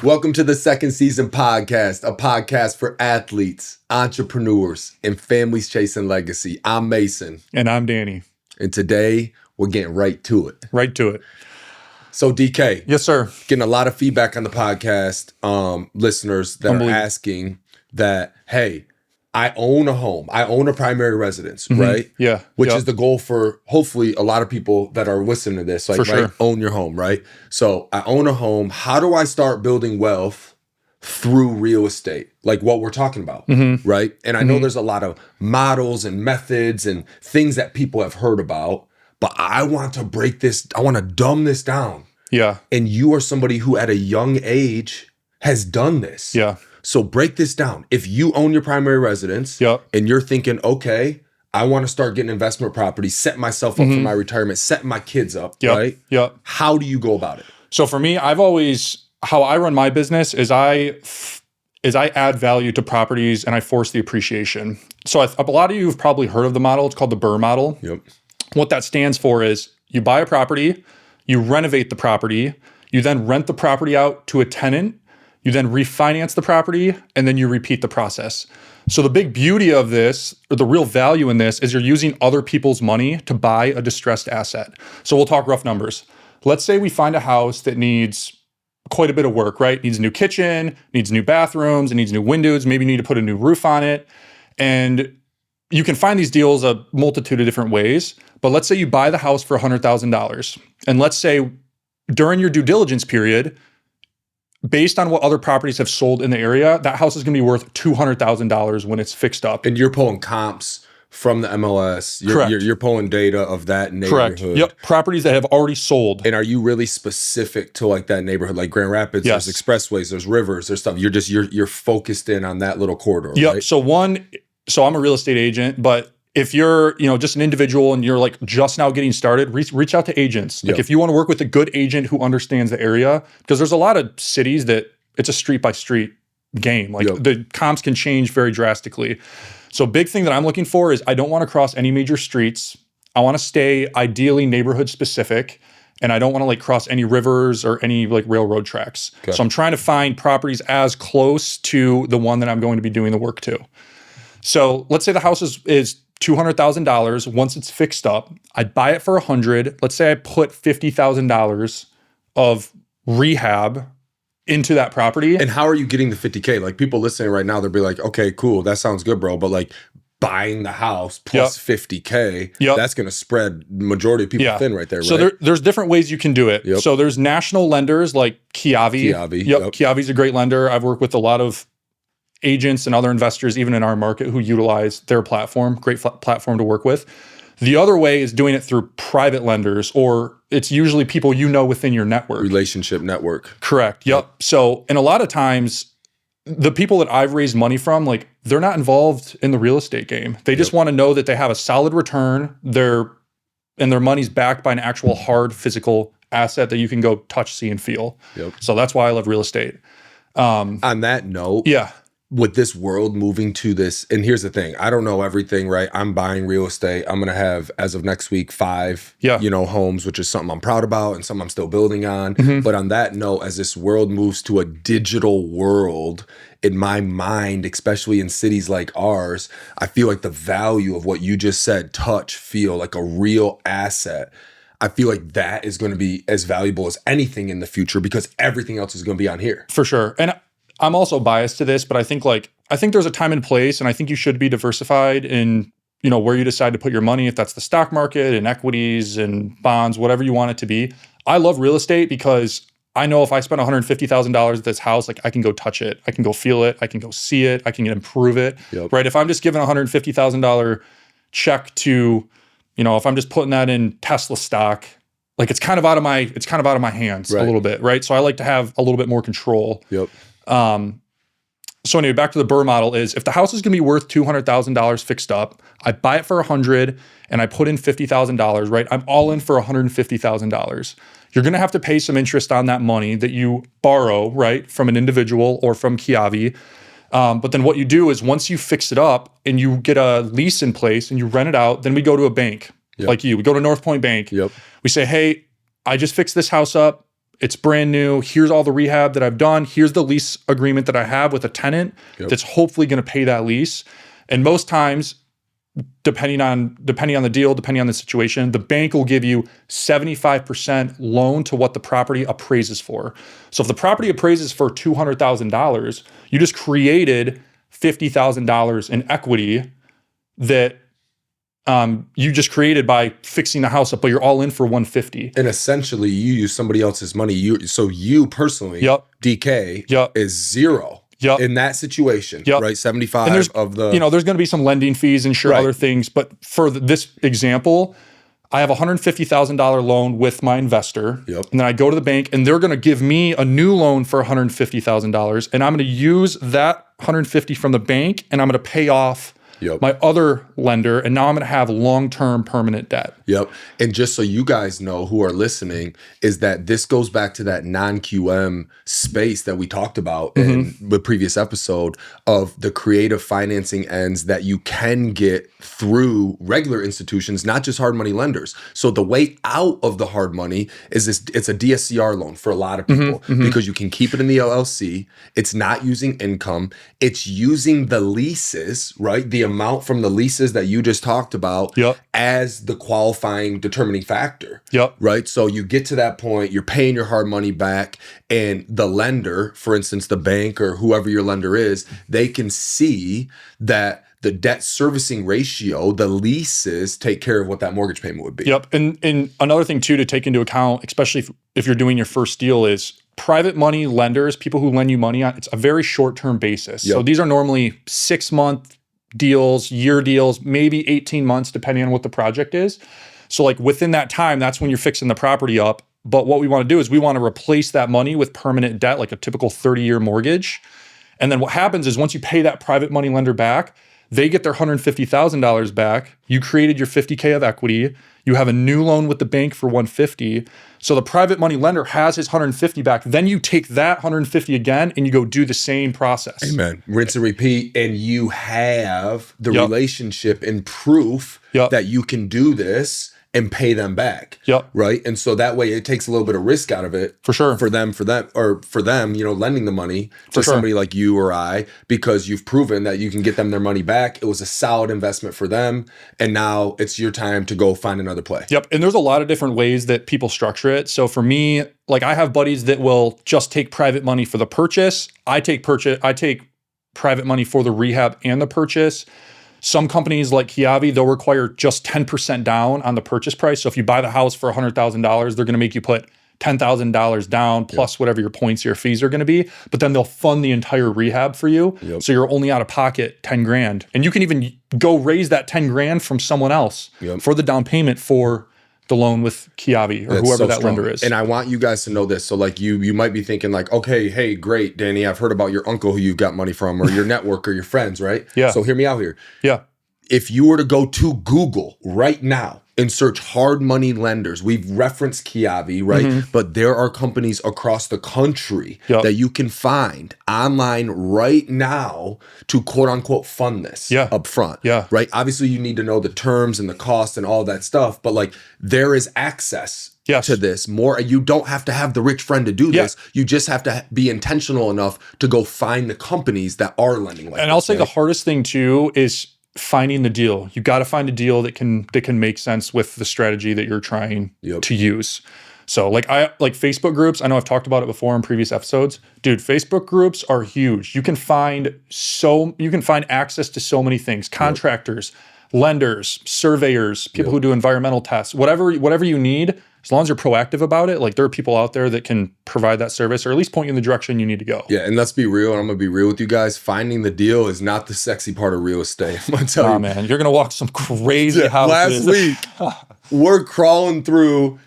Welcome to the Second Season Podcast, a podcast for athletes, entrepreneurs, and families chasing legacy. I'm Mason. And I'm Danny. And today, we're getting right to it. Right to it. So, DK. Yes, sir. Getting a lot of feedback on the podcast, listeners that are asking that, hey, I own a home. I own a primary residence, right? Yeah. Which is the goal for hopefully a lot of people that are listening to this. Like, For sure. right? Own your home, right? So I own a home. How do I start building wealth through real estate? Like what we're talking about, right? And I know there's a lot of models and methods and things that people have heard about, but I want to break this. I want to dumb this down. Yeah. And you are somebody who at a young age has done this. Yeah. So break this down. If you own your primary residence and you're thinking, okay, I want to start getting investment properties, set myself up for my retirement, setting my kids up, right? Yep. How do you go about it? So for me, how I run my business is I add value to properties and I force the appreciation. So a lot of you have probably heard of the model. It's called the BRRR model. Yep. What that stands for is you buy a property, you renovate the property, you then rent the property out to a tenant, you then refinance the property, and then you repeat the process. So the big beauty of this, or the real value in this, is you're using other people's money to buy a distressed asset. So we'll talk rough numbers. Let's say we find a house that needs quite a bit of work, right? Needs a new kitchen, needs new bathrooms, it needs new windows, maybe you need to put a new roof on it. And you can find these deals a multitude of different ways. But let's say you buy the house for $100,000. And let's say during your due diligence period, based on what other properties have sold in the area, that house is going to be worth $200,000 when it's fixed up. And you're pulling comps from the MLS. Correct. You're pulling data of that neighborhood. Correct. Yep. Properties that have already sold. And are you really specific to like that neighborhood, like Grand Rapids? Yes. There's expressways, there's rivers, there's stuff. You're focused in on that little corridor. Yep. Right? So I'm a real estate agent, but if you're, just an individual and you're like just now getting started, reach out to agents. Like if you want to work with a good agent who understands the area, because there's a lot of cities that it's a street by street game. Like the comps can change very drastically. So big thing that I'm looking for is I don't want to cross any major streets. I want to stay ideally neighborhood specific. And I don't want to like cross any rivers or any like railroad tracks. Okay. So I'm trying to find properties as close to the one that I'm going to be doing the work to. So let's say the house is $200,000. Once it's fixed up, I'd buy it for $100,000. Let's say I put $50,000 of rehab into that property. And how are you getting the $50K? Like people listening right now, they'll be like, okay, cool. That sounds good, bro. But like buying the house plus $50K, that's going to spread the majority of people thin right there, right? So there's different ways you can do it. So there's national lenders like Kiavi. Kiavi's a great lender. I've worked with a lot of agents and other investors, even in our market, who utilize their platform. Great platform to work with. The other way is doing it through private lenders, or it's usually people within your network. Relationship network. Correct. Yep. So, and a lot of times, the people that I've raised money from, like, they're not involved in the real estate game. They just want to know that they have a solid return. And their money's backed by an actual hard physical asset that you can go touch, see, and feel. So that's why I love real estate. On that note, with this world moving to this, and here's the thing, I don't know everything, right? I'm buying real estate. I'm going to have, as of next week, 5, homes, which is something I'm proud about and something I'm still building on. But on that note, as this world moves to a digital world, in my mind, especially in cities like ours, I feel like the value of what you just said, touch, feel, like a real asset, I feel like that is going to be as valuable as anything in the future because everything else is going to be on here. For sure. And I'm also biased to this, but I think there's a time and place, and I think you should be diversified in, where you decide to put your money, if that's the stock market and equities and bonds, whatever you want it to be. I love real estate because I know if I spend $150,000 at this house, like I can go touch it, I can go feel it, I can go see it, I can improve it, right? If I'm just giving $150,000 check to, if I'm just putting that in Tesla stock, like it's kind of out of my hands a little bit, right? So I like to have a little bit more control. So anyway, back to the BRRRR model is if the house is going to be worth $200,000 fixed up, I buy it for $100,000 and I put in $50,000, right? I'm all in for $150,000. You're going to have to pay some interest on that money that you borrow, right, from an individual or from Kiavi. But then what you do is once you fix it up and you get a lease in place and you rent it out, then we go to a bank like you. We go to North Point Bank. We say, hey, I just fixed this house up. It's brand new. Here's all the rehab that I've done. Here's the lease agreement that I have with a tenant that's hopefully going to pay that lease. And most times, depending on the deal, depending on the situation, the bank will give you 75% loan to what the property appraises for. So if the property appraises for $200,000, you just created $50,000 in equity that you just created by fixing the house up, but you're all in for $150. And essentially, you use somebody else's money. You personally, DK, is zero. In that situation, right? 75 of the... there's going to be some lending fees and other things. But for this example, I have a $150,000 loan with my investor. And then I go to the bank and they're going to give me a new loan for $150,000. And I'm going to use that $150 from the bank and I'm going to pay off my other lender, and now I'm going to have long-term permanent debt. And just so you guys know who are listening, is that this goes back to that non-QM space that we talked about in the previous episode of the creative financing ends that you can get through regular institutions, not just hard money lenders. So the way out of the hard money is it's a DSCR loan for a lot of people because you can keep it in the LLC. It's not using income. It's using the leases, right? The amount from the leases that you just talked about as the qualifying determining factor, right? So you get to that point, you're paying your hard money back, and the lender, for instance, the bank or whoever your lender is, they can see that the debt servicing ratio, the leases take care of what that mortgage payment would be. And another thing too to take into account, especially if you're doing your first deal, is private money lenders, people who lend you money on, it's a very short-term basis. So these are normally 6-month deals, year deals, maybe 18 months, depending on what the project is. So like within that time, that's when you're fixing the property up. But what we want to do is we want to replace that money with permanent debt, like a typical 30-year mortgage. And then what happens is once you pay that private money lender back, they get their $150,000 back. You created your $50K of equity. You have a new loan with the bank for $150. So the private money lender has his $150 back. Then you take that $150 again and you go do the same process. Amen. Rinse and repeat. And you have the relationship and proof that you can do this and pay them back. Right. And so that way it takes a little bit of risk out of it. For sure. For them, lending the money to somebody like you or I, because you've proven that you can get them their money back. It was a solid investment for them. And now it's your time to go find another play. And there's a lot of different ways that people structure it. So for me, like I have buddies that will just take private money for the purchase. I take private money for the rehab and the purchase. Some companies like Kiavi, they'll require just 10% down on the purchase price. So if you buy the house for $100,000, they're going to make you put $10,000 down plus whatever your points, your fees are going to be. But then they'll fund the entire rehab for you. So you're only out of pocket 10 grand. And you can even go raise that 10 grand from someone else for the down payment for the loan with Kiavi or whoever that lender is. And I want you guys to know this. So like you might be thinking like, okay, hey, great, Danny, I've heard about your uncle who you've got money from or your network or your friends, right? So hear me out here. If you were to go to Google right now and search hard money lenders, we've referenced Kiavi, right? But there are companies across the country that you can find online right now to quote unquote fund this up front, right? Obviously you need to know the terms and the cost and all that stuff, but like there is access to this more. You don't have to have the rich friend to do this. You just have to be intentional enough to go find the companies that are lending like this. And I'll say the hardest thing too is finding the deal. You got to find a deal that can make sense with the strategy that you're trying to use. So like Facebook groups, I know I've talked about it before in previous episodes. Dude, Facebook groups are huge. You can find access to so many things. Contractors, lenders, surveyors, people who do environmental tests, whatever you need. As long as you're proactive about it, like there are people out there that can provide that service or at least point you in the direction you need to go. And let's be real. And I'm going to be real with you guys. Finding the deal is not the sexy part of real estate. I'm going to tell you. Man, you're going to walk some crazy houses. Last week, we're crawling through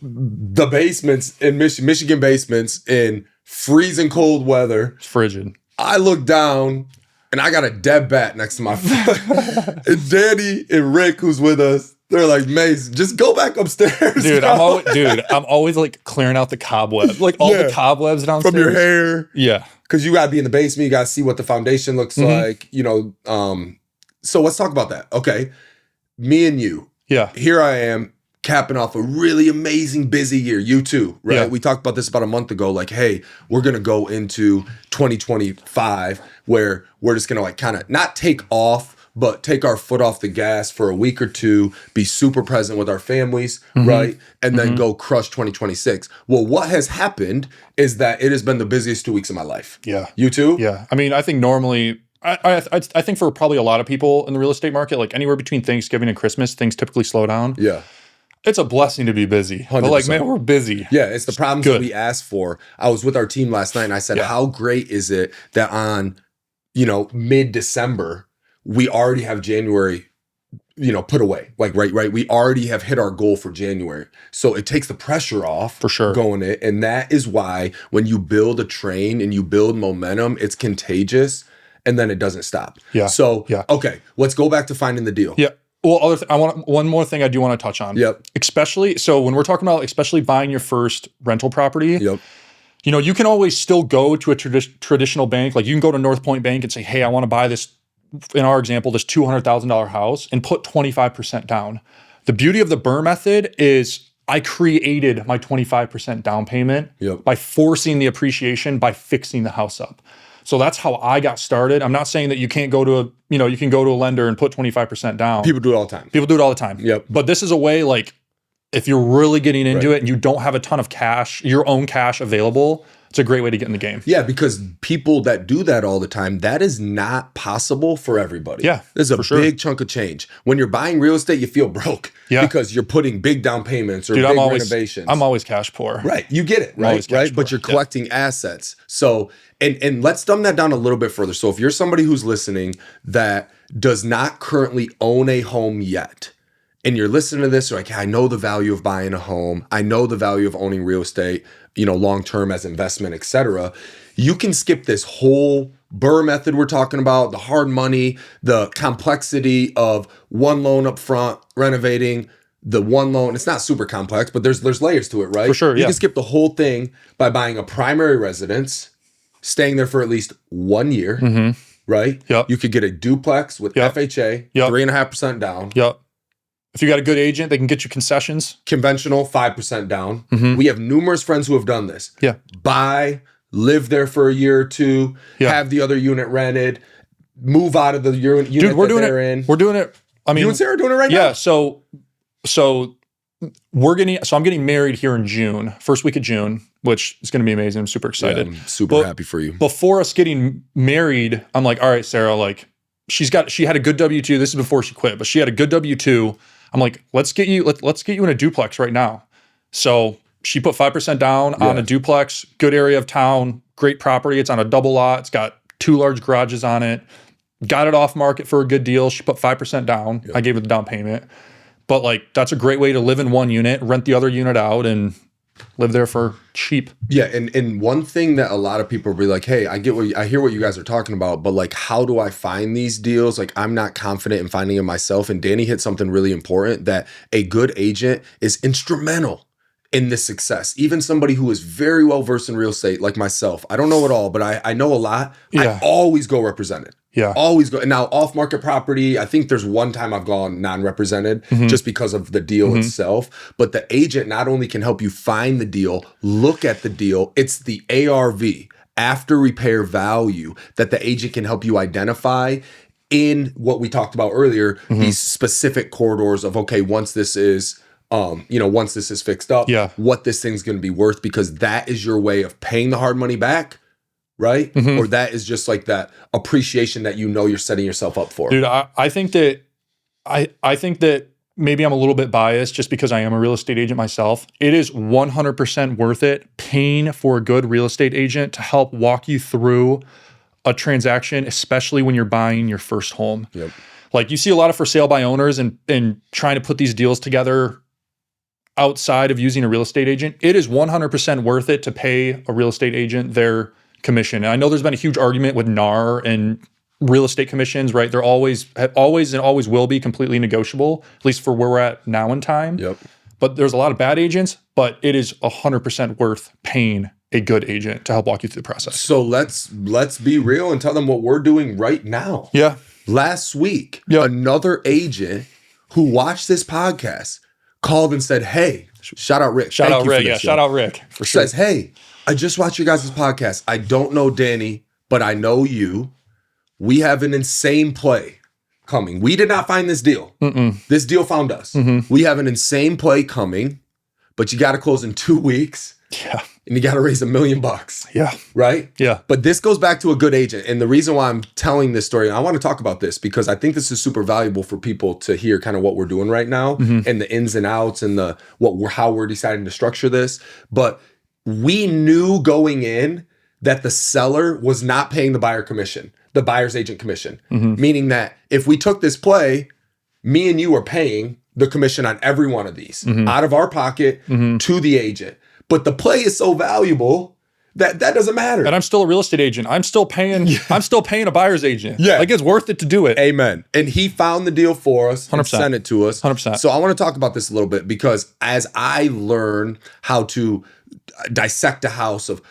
the basements in Michigan basements in freezing cold weather. It's frigid. I look down and I got a dead bat next to my foot. And Danny and Rick, who's with us, they're like, Mace, just go back upstairs. Dude, I'm always like clearing out the cobwebs, like all the cobwebs downstairs. From your hair. Yeah. Because you got to be in the basement. You got to see what the foundation looks like, So let's talk about that. Okay. Me and you. Yeah. Here I am. capping off a really amazing busy year. You too, right? Yeah. We talked about this about a month ago. Like, hey, we're going to go into 2025 where we're just going to like kind of not take off, but take our foot off the gas for a week or two, be super present with our families, right? And then go crush 2026. Well, what has happened is that it has been the busiest 2 weeks of my life. Yeah. You too? Yeah. I mean, I think normally, I think for probably a lot of people in the real estate market, like anywhere between Thanksgiving and Christmas, things typically slow down. Yeah. It's a blessing to be busy. 100%. But like, man, we're busy. Yeah, it's the problems that we asked for. I was with our team last night and I said, how great is it that on, mid-December, we already have January, put away. Like, right. We already have hit our goal for January. So it takes the pressure off for sure going it. And that is why when you build a train and you build momentum, it's contagious and then it doesn't stop. Yeah. So, okay, let's go back to finding the deal. Yeah. Well, I want one more thing I do want to touch on. Yep. Especially, so when we're talking about especially buying your first rental property, yep. You can always still go to a traditional bank. Like you can go to North Point Bank and say, hey, I want to buy this, in our example, this $200,000 house and put 25% down. The beauty of the BRRRR method is I created my 25% down payment by forcing the appreciation by fixing the house up. So that's how I got started. I'm not saying that you can't go to you can go to a lender and put 25% down. People do it all the time. People do it all the time. Yep. But this is a way, like, if you're really getting into it and you don't have a ton of cash, your own cash available, it's a great way to get in the game. Yeah, because people that do that all the time, that is not possible for everybody. Yeah, there's a big chunk of change. When you're buying real estate, you feel broke because you're putting big down payments or big renovations. I'm always cash poor. Right, you get it, right? But you're collecting assets. So, and let's dumb that down a little bit further. So if you're somebody who's listening that does not currently own a home yet, and you're listening to this, you're like, I know the value of buying a home. I know the value of owning real estate, long-term as investment, et cetera. You can skip this whole BRRRR method we're talking about, the hard money, the complexity of one loan up front, renovating, the one loan. It's not super complex, but there's layers to it, right? For sure, You can skip the whole thing by buying a primary residence, staying there for at least 1 year, right? Yep. You could get a duplex with FHA, 3.5% down. Yep. If you got a good agent, they can get you concessions. Conventional, 5% down. We have numerous friends who have done this. Yeah. Buy, live there for a year or two, have the other unit rented, move out of the unit we're doing they're in. We're doing it. I mean, you and Sarah are doing it right now? Yeah. So I'm getting married here in June, first week of June, which is going to be amazing. I'm super excited. Yeah, I'm super happy for you. Before us getting married, I'm like, all right, Sarah, like she had a good W-2. This is before she quit, but she had a good W-2. I'm like, let's get you in a duplex right now. So she put 5% down on a duplex, good area of town, great property. It's on a double lot. It's got 2 large garages on it. Got it off market for a good deal. She put 5% down. I gave her the down payment. But like, that's a great way to live in one unit, rent the other unit out, and live there for cheap. Yeah, and one thing that a lot of people will be like, hey, I hear what you guys are talking about, but like, how do I find these deals? Like, I'm not confident in finding them myself. And Danny hit something really important, that a good agent is instrumental in this success. Even somebody who is very well versed in real estate, like myself. I don't know it all, but I know a lot. I always go represented. Yeah. Always go. And now off-market property, I think there's one time I've gone non-represented just because of the deal itself. But the agent not only can help you find the deal, look at the deal, it's the ARV, after repair value, that the agent can help you identify in what we talked about earlier, these specific corridors of, okay, once this is fixed up, what this thing's going to be worth, because that is your way of paying the hard money back. Right? Or that is just like that appreciation that you're setting yourself up for. Dude, I think that maybe I'm a little bit biased just because I am a real estate agent myself. It is 100% worth it paying for a good real estate agent to help walk you through a transaction, especially when you're buying your first home. Yep. Like, you see a lot of for sale by owners and trying to put these deals together outside of using a real estate agent. It is 100% worth it to pay a real estate agent their commission. And I know there's been a huge argument with NAR and real estate commissions, right? They're always will be completely negotiable, at least for where we're at now in time. Yep. But there's a lot of bad agents, but it is 100% worth paying a good agent to help walk you through the process. So let's be real and tell them what we're doing right now. Yeah. Last week, another agent who watched this podcast called and said, hey, shout out Rick. Shout out Rick. Yeah, shout out Rick. For sure. Says, hey, I just watched your guys' podcast. I don't know Danny, but I know you. We have an insane play coming. We did not find this deal. This deal found us. We have an insane play coming, but you got to close in 2 weeks. Yeah. And you got to raise $1 million. Yeah. Right? Yeah. But this goes back to a good agent. And the reason why I'm telling this story, and I want to talk about this because I think this is super valuable for people to hear kind of what we're doing right now and the ins and outs and how we're deciding to structure this. But we knew going in that the seller was not paying the buyer commission, the buyer's agent commission, meaning that if we took this play, me and you are paying the commission on every one of these out of our pocket to the agent. But the play is so valuable that doesn't matter. And I'm still a real estate agent. I'm still paying a buyer's agent. Yeah. Like it's worth it to do it. Amen. And he found the deal for us 100%. And sent it to us. 100%. So I want to talk about this a little bit because as I learn how to dissect a house of,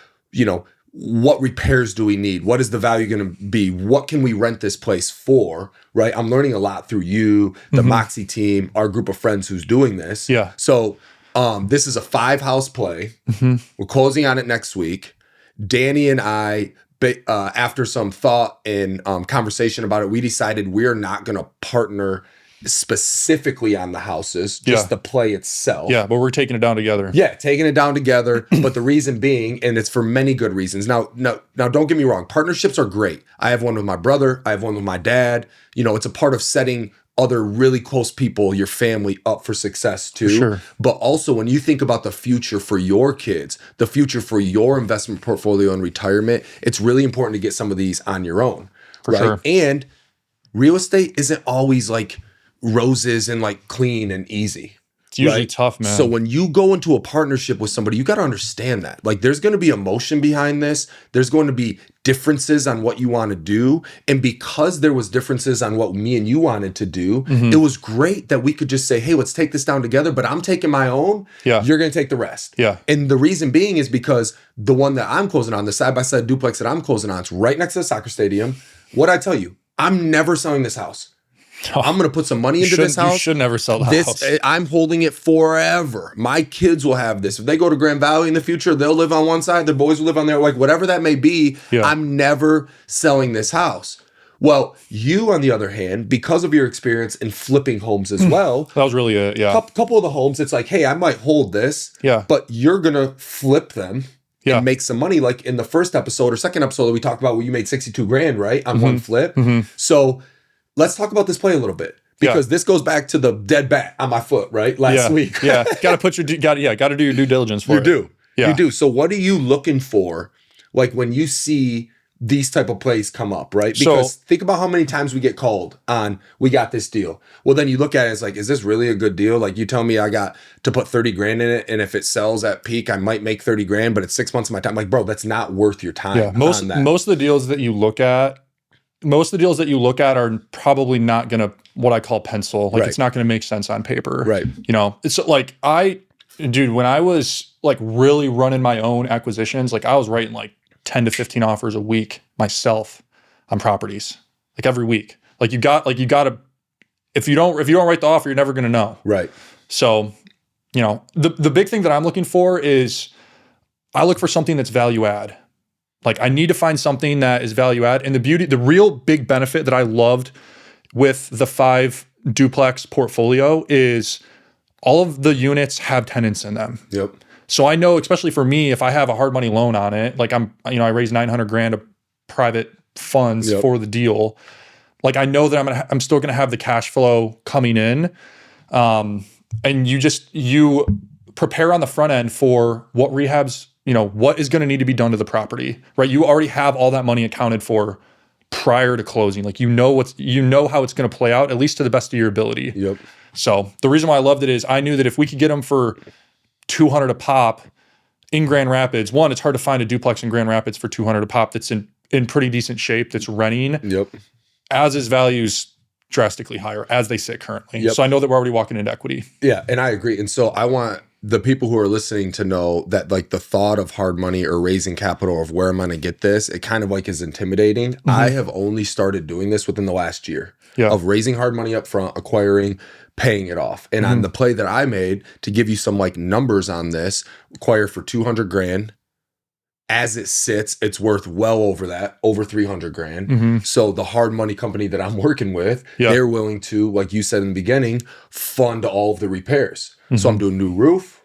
what repairs do we need? What is the value going to be? What can we rent this place for? Right? I'm learning a lot through you, the Moxie team, our group of friends who's doing this. Yeah. So this is a 5-house play. We're closing on it next week. Danny and I, after some thought and conversation about it, we decided we're not going to partner specifically on the houses, just the play itself. Yeah, but we're taking it down together. Yeah, taking it down together. But the reason being, and it's for many good reasons. Now, don't get me wrong. Partnerships are great. I have one with my brother. I have one with my dad. It's a part of setting other really close people, your family, up for success too. Sure. But also when you think about the future for your kids, the future for your investment portfolio and retirement, it's really important to get some of these on your own. For sure. And real estate isn't always like roses and like clean and easy. It's usually tough, man. So when you go into a partnership with somebody, you got to understand that. Like there's going to be emotion behind this. There's going to be differences on what you want to do. And because there was differences on what me and you wanted to do, it was great that we could just say, hey, let's take this down together, but I'm taking my own. Yeah. You're going to take the rest. Yeah. And the reason being is because the one that I'm closing on, the side-by-side duplex that I'm closing on, it's right next to the soccer stadium. What'd I tell you? I'm never selling this house. I'm going to put some money into this house. You should never sell the house. I'm holding it forever. My kids will have this. If they go to Grand Valley in the future, they'll live on one side. Their boys will live on there. Like whatever that may be, I'm never selling this house. Well, you, on the other hand, because of your experience in flipping homes as well. That was really a couple of the homes, it's like, hey, I might hold this. Yeah. But you're going to flip them. And make some money. Like in the first episode or second episode that we talked about where you made $62,000, right? On one flip. So let's talk about this play a little bit because this goes back to the dead bat on my foot, right? Last week. Got to do your due diligence for it. You do. So what are you looking for? Like when you see these type of plays come up, right? Because think about how many times we get called on, we got this deal. Well, then you look at it as like, is this really a good deal? Like you tell me I got to put $30,000 in it. And if it sells at peak, I might make $30,000, but it's 6 months of my time. Like, bro, that's not worth your time. Yeah. Most of the deals that you look at, are probably not going to, what I call pencil. Like it's not going to make sense on paper. Right. It's like when I was like really running my own acquisitions, like I was writing like 10 to 15 offers a week myself on properties, like every week. Like you got to, if you don't write the offer, you're never going to know. Right. So, the big thing that I'm looking for is I look for something that's value add. Like I need to find something that is value add. And the real big benefit that I loved with the 5 duplex portfolio is all of the units have tenants in them. Yep. So I know, especially for me, if I have a hard money loan on it, like I raised $900,000 of private funds for the deal. Like I know that I'm still going to have the cash flow coming in. And you prepare on the front end for what rehabs, what is going to need to be done to the property, right? You already have all that money accounted for prior to closing. Like, how it's going to play out, at least to the best of your ability. Yep. So the reason why I loved it is I knew that if we could get them for $200 a pop in Grand Rapids, one, it's hard to find a duplex in Grand Rapids for $200 a pop that's in pretty decent shape, that's renting. Yep. As is values drastically higher as they sit currently. Yep. So I know that we're already walking into equity. Yeah, and I agree. And so I want the people who are listening to know that like the thought of hard money or raising capital of where am I going to get this, it kind of like is intimidating. I have only started doing this within the last year of raising hard money up front, acquiring, paying it off. And on the play that I made, to give you some like numbers on this, acquire for 200 grand. As it sits, it's worth well over that, over 300 grand. So the hard money company that I'm working with, they're willing to, like you said in the beginning, fund all of the repairs. So I'm doing new roof,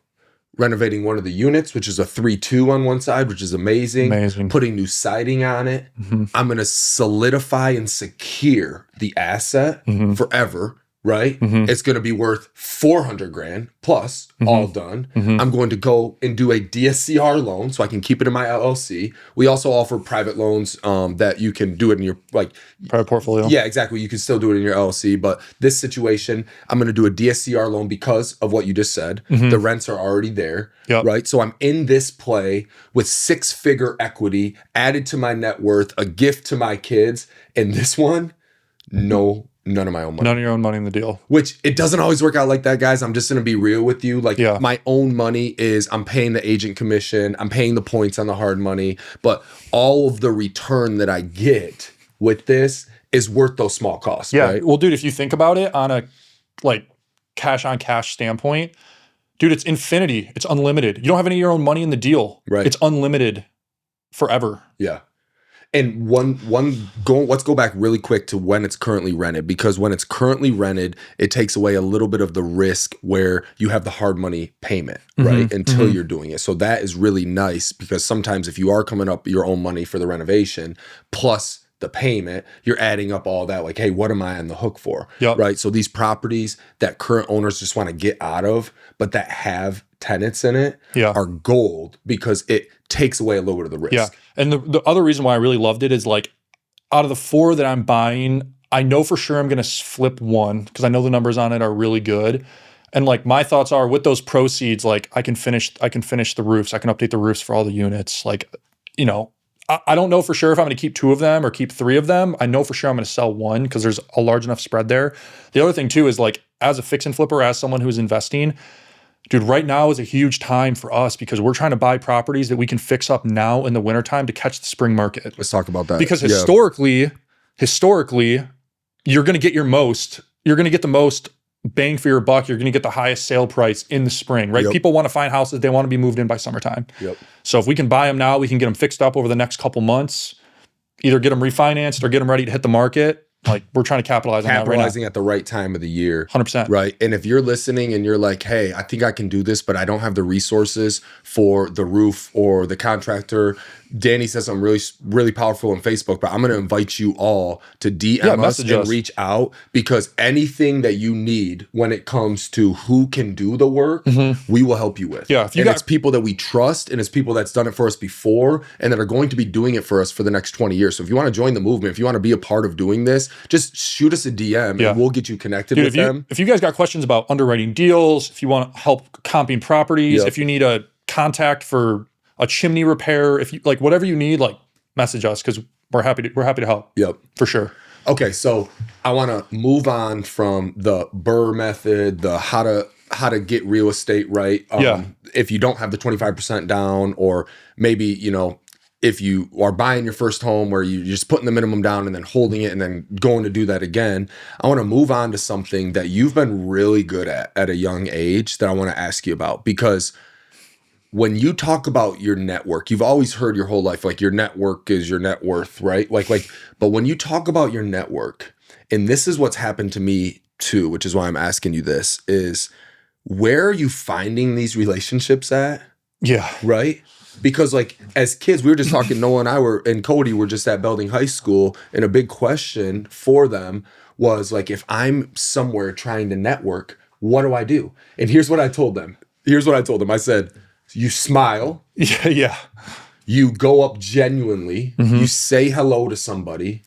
renovating one of the units, which is a 3-2 on one side, which is amazing. Putting new siding on it. I'm going to solidify and secure the asset forever. Right? It's going to be worth 400 grand plus, all done. I'm going to go and do a DSCR loan so I can keep it in my LLC. We also offer private loans that you can do it in your like private portfolio. Yeah, exactly. You can still do it in your LLC. But this situation, I'm going to do a DSCR loan because of what you just said. The rents are already there. Right? So I'm in this play with 6-figure equity added to my net worth, a gift to my kids. And this one, none of my own money. None of your own money in the deal. Which it doesn't always work out like that, guys. I'm just going to be real with you. Like my own money is I'm paying the agent commission. I'm paying the points on the hard money. But all of the return that I get with this is worth those small costs. Right? Well, dude, if you think about it on a like cash on cash standpoint, dude, it's infinity. It's unlimited. You don't have any of your own money in the deal. Right. It's unlimited forever. Yeah. And let's go back really quick to when it's currently rented, because when it's currently rented, it takes away a little bit of the risk where you have the hard money payment, right? Until you're doing it. So that is really nice, because sometimes if you are coming up your own money for the renovation plus the payment, you're adding up all that like, hey, what am I on the hook for? Right? So these properties that current owners just want to get out of, but that have tenants in it are gold, because it takes away a little bit of the risk. Yeah. And the other reason why I really loved it is like, out of the 4 that I'm buying, I know for sure I'm going to flip one because I know the numbers on it are really good. And like my thoughts are with those proceeds, like I can finish the roofs. I can update the roofs for all the units. Like, you know, I don't know for sure if I'm going to keep 2 of them or keep 3 of them. I know for sure I'm going to sell one because there's a large enough spread there. The other thing too is like, as a fix and flipper, as someone who's investing, dude, right now is a huge time for us because we're trying to buy properties that we can fix up now in the wintertime to catch the spring market. Let's talk about that. Because historically, you're going to get the most bang for your buck. You're going to get the highest sale price in the spring, right? People want to find houses. They want to be moved in by summertime. So if we can buy them now, we can get them fixed up over the next couple months, either get them refinanced or get them ready to hit the market. Like we're trying to capitalize on that right now. Capitalizing at the right time of the year. 100%. Right. And if you're listening and you're like, hey, I think I can do this, but I don't have the resources for the roof or the contractor. Danny says something really, really powerful on Facebook, but I'm going to invite you all to DM us and reach out, because anything that you need when it comes to who can do the work, we will help you with. It's people that we trust, and it's people that's done it for us before and that are going to be doing it for us for the next 20 years. So if you want to join the movement, if you want to be a part of doing this, just shoot us a DM and we'll get you connected with them. If you guys got questions about underwriting deals, if you want help comping properties, if you need a contact for a chimney repair, if you like whatever you need, like message us because we're happy to help. For sure. Okay, so I want to move on from the BRRR method, the how to get real estate right. If you don't have the 25% down, or maybe, you know, if you are buying your first home where you're just putting the minimum down and then holding it and then going to do that again, I want to move on to something that you've been really good at a young age that I want to ask you about. Because when you talk about your network, you've always heard your whole life, like your network is your net worth, right? But when you talk about your network, and this is what's happened to me too, which is why I'm asking you this, is where are you finding these relationships at? Right? Because like as kids, we were just talking, Noah and Cody were just at Belding High School, and a big question for them was like, if I'm somewhere trying to network, what do I do? And here's what I told them. I said, you smile. You go up genuinely. You say hello to somebody.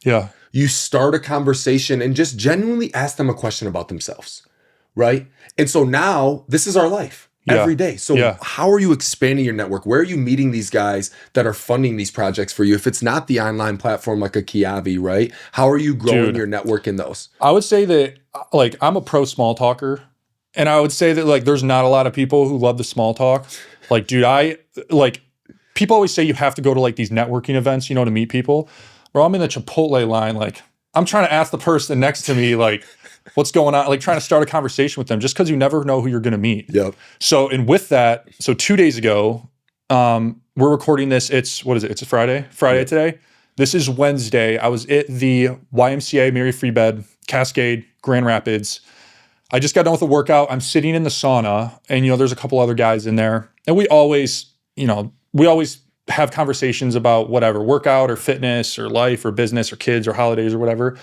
You start a conversation and just genuinely ask them a question about themselves. Right? And so now this is our life. Every day. So how are you expanding your network? Where are you meeting these guys that are funding these projects for you? If it's not the online platform like a Kiavi, right? How are you growing your network in those? I would say that like I'm a pro small talker, And I would say that like there's not a lot of people who love the small talk. Like, dude, people always say you have to go to like these networking events, to meet people. Bro, I'm in the Chipotle line, like I'm trying to ask the person next to me, like, what's going on? Like trying to start a conversation with them just because you never know who you're going to meet. Yep. So, and with that, 2 days ago, we're recording this. It's a Friday Yep. today. This is Wednesday. I was at the YMCA, Mary Free Bed, Cascade, Grand Rapids. I just got done with a workout. I'm sitting in the sauna and, there's a couple other guys in there. And we always have conversations about whatever, workout or fitness or life or business or kids or holidays or whatever.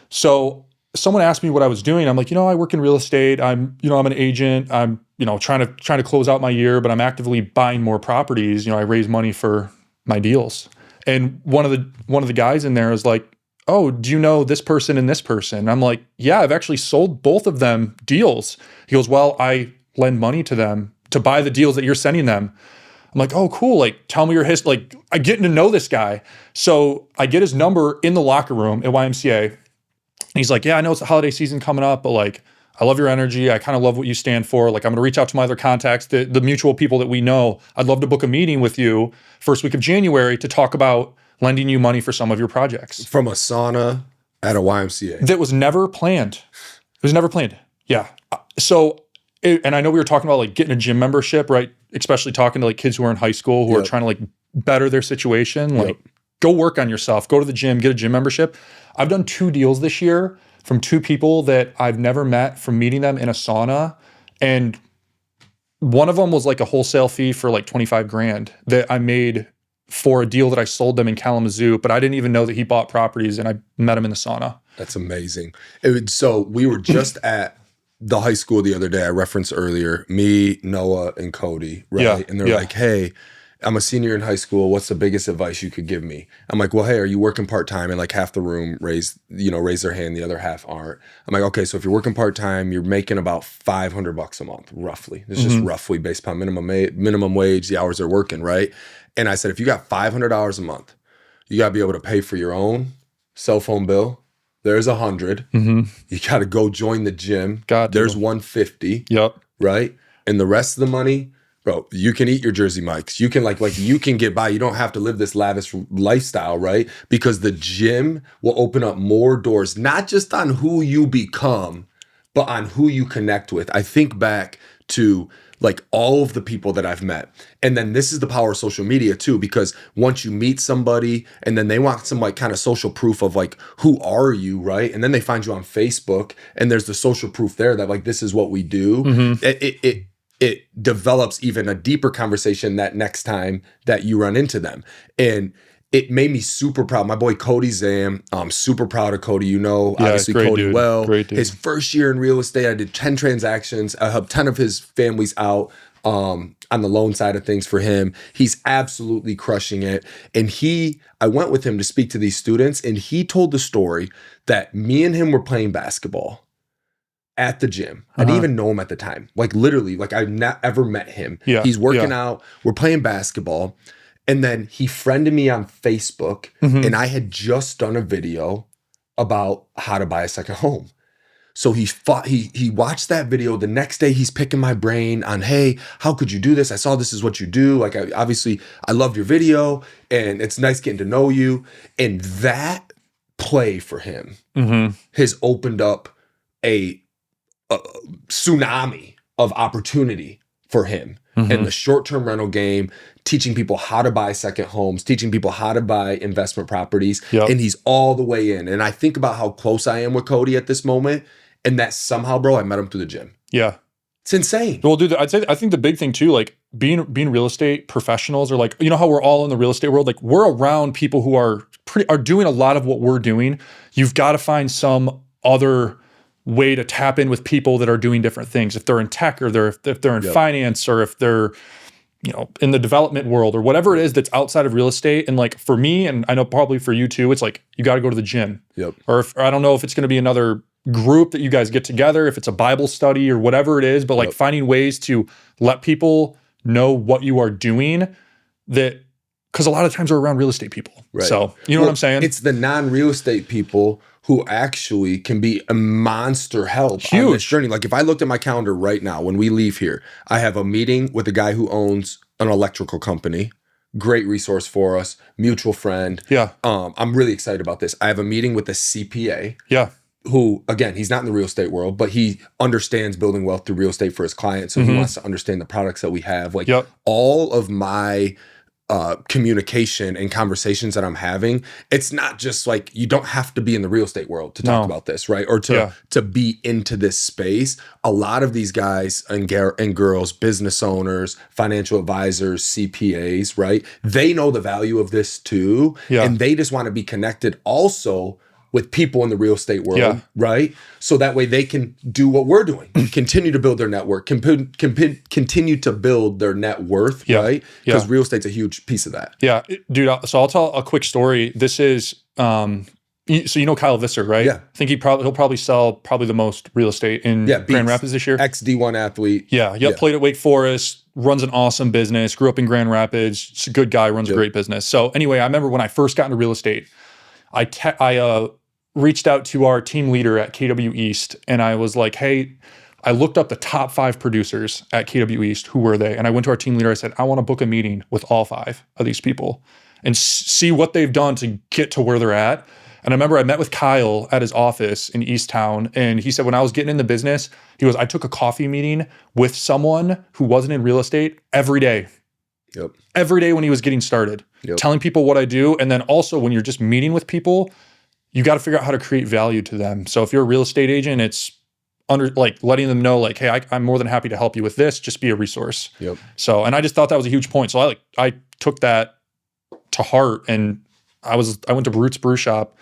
So someone asked me what I was doing. I'm like, I work in real estate. I'm an agent. I'm, trying to close out my year, but I'm actively buying more properties. I raise money for my deals. And one of the guys in there is like, oh, do you know this person and this person? And I'm like, yeah, I've actually sold both of them deals. He goes, well, I lend money to them to buy the deals that you're sending them. I'm like, oh, cool. Like, tell me your history. Like, I'm getting to know this guy. So I get his number in the locker room at YMCA. And he's like, yeah, I know it's the holiday season coming up, but like, I love your energy. I kind of love what you stand for. Like, I'm going to reach out to my other contacts, the mutual people that we know. I'd love to book a meeting with you first week of January to talk about lending you money for some of your projects. From a sauna at a YMCA. That was never planned. It was never planned. Yeah. So, and I know we were talking about like getting a gym membership, right? Especially talking to like kids who are in high school who are trying to like better their situation. Like, go work on yourself, go to the gym, get a gym membership. I've done 2 deals this year from 2 people that I've never met from meeting them in a sauna. And one of them was like a wholesale fee for like 25 grand that I made for a deal that I sold them in Kalamazoo, but I didn't even know that he bought properties and I met him in the sauna. That's amazing. So we were just at the high school the other day. I referenced earlier, me, Noah, and Cody, right? Yeah, and they're like, hey, I'm a senior in high school. What's the biggest advice you could give me? I'm like, well, hey, are you working part-time? And like half the room raise their hand, the other half aren't. I'm like, okay, so if you're working part-time, you're making about $500 a month, roughly. It's just roughly based upon minimum wage, the hours they're working, right? And I said, if you got $500 a month, you got to be able to pay for your own cell phone bill. There's $100. You got to go join the gym. There's $150. Yep. Right? And the rest of the money, bro, you can eat your Jersey Mikes. You can like you can get by. You don't have to live this lavish lifestyle, right? Because the gym will open up more doors, not just on who you become, but on who you connect with. I think back to like all of the people that I've met. And then this is the power of social media too, because once you meet somebody and then they want some like kind of social proof of like, who are you, right? And then they find you on Facebook and there's the social proof there that like, this is what we do. It develops even a deeper conversation that next time that you run into them. And it made me super proud. My boy Cody Zam, I'm super proud of Cody. Obviously Cody dude. well. Great dude. His first year in real estate, I did 10 transactions. I helped 10 of his families out on the loan side of things for him. He's absolutely crushing it. And I went with him to speak to these students, and he told the story that me and him were playing basketball at the gym. I didn't even know him at the time. Like literally, like I've not ever met him. Yeah. He's working out. We're playing basketball. And then he friended me on Facebook, and I had just done a video about how to buy a second home. So he watched that video. The next day he's picking my brain on, hey, how could you do this? I saw this is what you do. Like I loved your video and it's nice getting to know you. And that play for him has opened up a tsunami of opportunity for him. And the short-term rental game, teaching people how to buy second homes, teaching people how to buy investment properties. And he's all the way in. And I think about how close I am with Cody at this moment, and that somehow, bro, I met him through the gym. Yeah. It's insane. Well, dude, I think the big thing too, like being real estate professionals, or like, how we're all in the real estate world, like we're around people who are doing a lot of what we're doing. You've got to find some other way to tap in with people that are doing different things. If they're in tech, or if they're in finance, or if they're, in the development world, or whatever it is that's outside of real estate. And like for me, and I know probably for you too, it's like, you got to go to the gym. Or I don't know if it's going to be another group that you guys get together, if it's a Bible study or whatever it is, but like finding ways to let people know what you are doing that because a lot of times we're around real estate people. Right. So you know what I'm saying? It's the non-real estate people who actually can be a monster help on this journey. Like if I looked at my calendar right now, when we leave here, I have a meeting with a guy who owns an electrical company. Great resource for us, mutual friend. Yeah. I'm really excited about this. I have a meeting with a CPA. Yeah. Who, again, he's not in the real estate world, but he understands building wealth through real estate for his clients. So he wants to understand the products that we have. Like all of my communication and conversations that I'm having, it's not just like, you don't have to be in the real estate world to talk about this, right? Or to be into this space. A lot of these guys and girls, business owners, financial advisors, CPAs, right? They know the value of this too. And they just want to be connected also with people in the real estate world, right? So that way they can do what we're doing, continue to build their network, continue to build their net worth, right? Because real estate's a huge piece of that. Yeah, dude. So I'll tell a quick story. This is, so you know Kyle Visser, right? Yeah. I think he'll probably sell the most real estate in Grand Rapids this year. Ex-D1 athlete. Yeah. Played at Wake Forest, runs an awesome business, grew up in Grand Rapids. Just a good guy, runs a great business. So anyway, I remember when I first got into real estate, I reached out to our team leader at KW East, and I was like, hey, I looked up the top 5 producers at KW East. Who were they? And I went to our team leader. I said, I want to book a meeting with all 5 of these people and see what they've done to get to where they're at. And I remember I met with Kyle at his office in East Town, and he said when I was getting in the business, he goes, I took a coffee meeting with someone who wasn't in real estate every day. Every day when he was getting started, telling people what I do. And then also when you're just meeting with people, you got to figure out how to create value to them. So if you're a real estate agent, it's letting them know like, hey, I'm more than happy to help you with this. Just be a resource. So, and I just thought that was a huge point. So I took that to heart, and I went to Roots Brew Shop.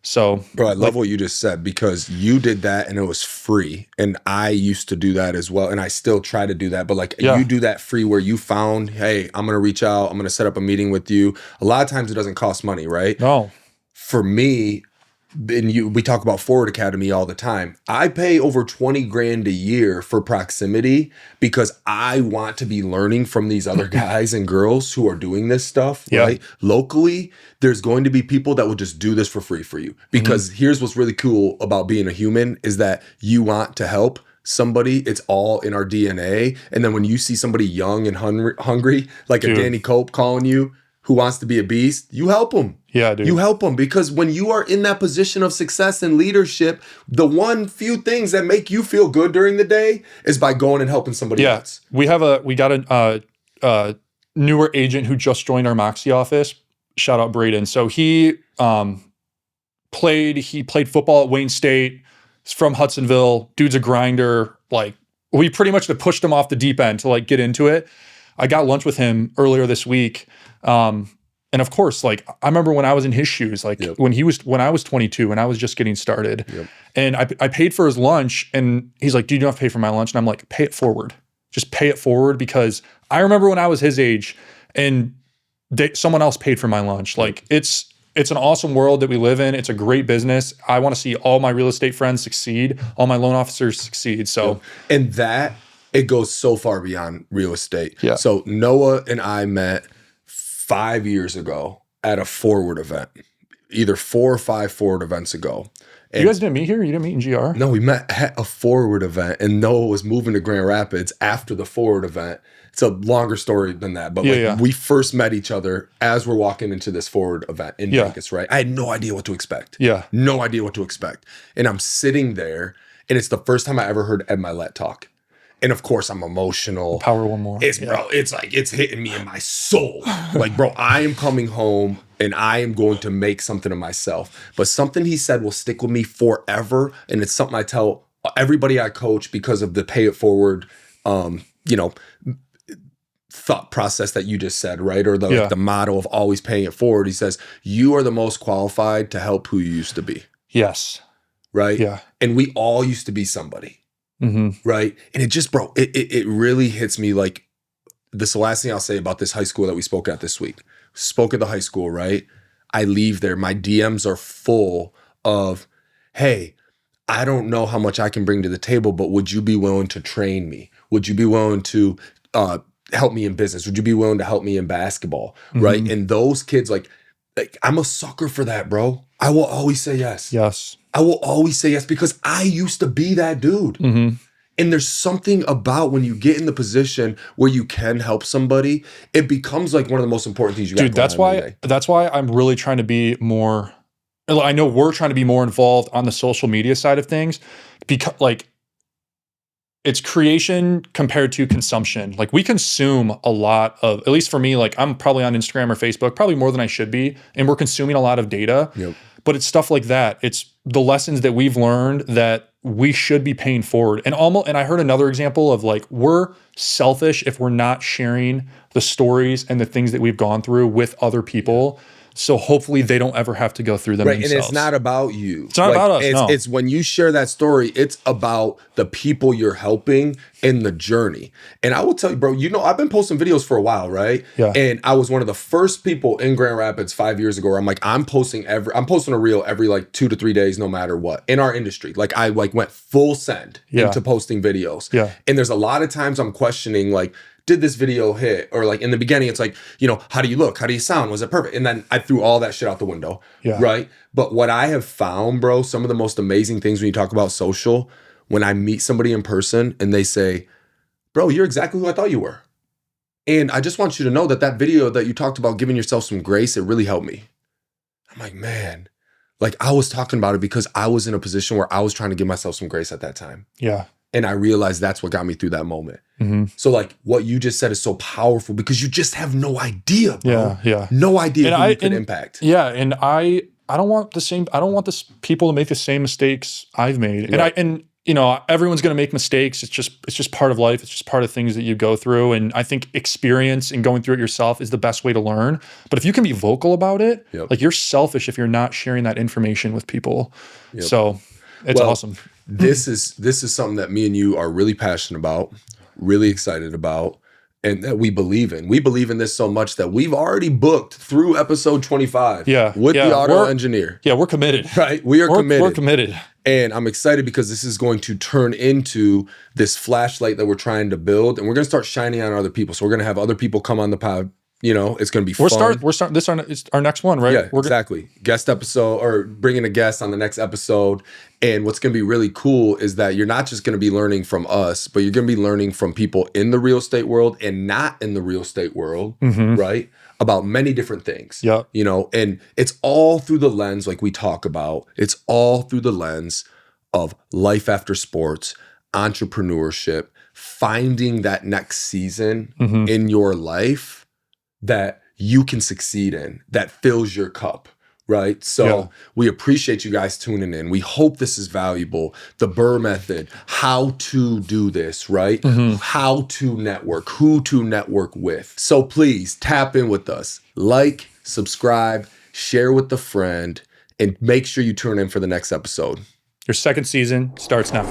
So, bro, I love what you just said, because you did that and it was free. And I used to do that as well. And I still try to do that. But you do that free where you found, hey, I'm going to reach out. I'm going to set up a meeting with you. A lot of times it doesn't cost money, right? No. For me, and we talk about Forward Academy all the time. I pay over 20 grand a year for proximity because I want to be learning from these other guys and girls who are doing this stuff, right? Locally, there's going to be people that will just do this for free for you. Because here's what's really cool about being a human is that you want to help somebody. It's all in our DNA. And then when you see somebody young and hungry, like a Danny Cope calling you, who wants to be a beast, you help them. Yeah, dude. You help them, because when you are in that position of success and leadership, the one few things that make you feel good during the day is by going and helping somebody else. We got a newer agent who just joined our Moxie office. Shout out Braden. So he played football at Wayne State. He's from Hudsonville. Dude's a grinder. Like, we pretty much pushed him off the deep end to get into it. I got lunch with him earlier this week. And of course, I remember when I was in his shoes, when I was 22 and I was just getting started, and I paid for his lunch, and he's like, "Do you have to pay for my lunch?" And I'm like, "Pay it forward. Just pay it forward," because I remember when I was his age and someone else paid for my lunch. It's an awesome world that we live in. It's a great business. I want to see all my real estate friends succeed, all my loan officers succeed. So, and that it goes so far beyond real estate. So Noah and I met 5 years ago at a Forward event, either 4 or 5 Forward events ago. And you guys didn't meet here? You didn't meet in GR? No, we met at a Forward event, and Noah was moving to Grand Rapids after the Forward event. It's a longer story than that, but we first met each other as we're walking into this Forward event in Vegas, right? I had no idea what to expect. No idea what to expect. And I'm sitting there, and it's the first time I ever heard Ed Milet talk. And of course, I'm emotional. Power one more. Bro, it's hitting me in my soul. Bro, I am coming home and I am going to make something of myself. But something he said will stick with me forever. And it's something I tell everybody I coach because of the pay it forward, thought process that you just said, right? Or the motto of always paying it forward. He says, you are the most qualified to help who you used to be. Yes. Right? Yeah. And we all used to be somebody. Right. And it just, bro, it really hits me. This is the last thing I'll say about this high school that we spoke at this week. Spoke at the high school, right? I leave there. My DMs are full of, hey, I don't know how much I can bring to the table, but would you be willing to train me? Would you be willing to help me in business? Would you be willing to help me in basketball? Right. And those kids, like I'm a sucker for that, bro. I will always say yes. Yes. I will always say yes because I used to be that dude. And there's something about when you get in the position where you can help somebody, it becomes like one of the most important things you got going on. That's why I'm really trying to be more, I know we're trying to be more involved on the social media side of things, because like it's creation compared to consumption. Like we consume a lot of, at least for me, like I'm probably on Instagram or Facebook, probably more than I should be. And we're consuming a lot of data, but it's stuff like that. It's the lessons that we've learned that we should be paying forward. And I heard another example of like, we're selfish if we're not sharing the stories and the things that we've gone through with other people. So hopefully they don't ever have to go through them themselves. And it's not about you. It's not about us, It's when you share that story, it's about the people you're helping in the journey. And I will tell you, bro, I've been posting videos for a while, right? Yeah. And I was one of the first people in Grand Rapids 5 years ago where I'm like, I'm posting a reel every like 2 to 3 days, no matter what, in our industry. Like I went full send into posting videos. Yeah. And there's a lot of times I'm questioning like, did this video hit? Or like in the beginning, it's like, how do you look? How do you sound? Was it perfect? And then I threw all that shit out the window. Yeah. Right. But what I have found, bro, some of the most amazing things when you talk about social, when I meet somebody in person and they say, bro, you're exactly who I thought you were. And I just want you to know that video that you talked about giving yourself some grace, it really helped me. I'm like, man, like I was talking about it because I was in a position where I was trying to give myself some grace at that time. Yeah. And I realized that's what got me through that moment. So like what you just said is so powerful because you just have no idea, bro. Yeah. No idea who you could impact. Yeah. And I don't want people to make the same mistakes I've made. Yeah. And everyone's going to make mistakes. It's just part of life. It's just part of things that you go through. And I think experience and going through it yourself is the best way to learn. But if you can be vocal about it, like you're selfish if you're not sharing that information with people. So it's awesome. This is something that me and you are really passionate about, really excited about, and that we believe in. We believe in this so much that we've already booked through episode 25 with the auto engineer. Yeah, we're committed. Right? We're committed. We're committed. And I'm excited because this is going to turn into this flashlight that we're trying to build, and we're going to start shining on other people. So we're going to have other people come on the pod. It's going to be fun. We're starting this is our next one, right? Yeah, exactly. Guest episode or bringing a guest on the next episode. And what's going to be really cool is that you're not just going to be learning from us, but you're going to be learning from people in the real estate world and not in the real estate world, right? About many different things. Yeah. And it's all through the lens, like we talk about, it's all through the lens of life after sports, entrepreneurship, finding that next season in your life that you can succeed in, that fills your cup, right? So we appreciate you guys tuning in. We hope this is valuable. The BRRR method, how to do this, right? How to network, who to network with. So please tap in with us. Like, subscribe, share with a friend, and make sure you tune in for the next episode. Your second season starts now.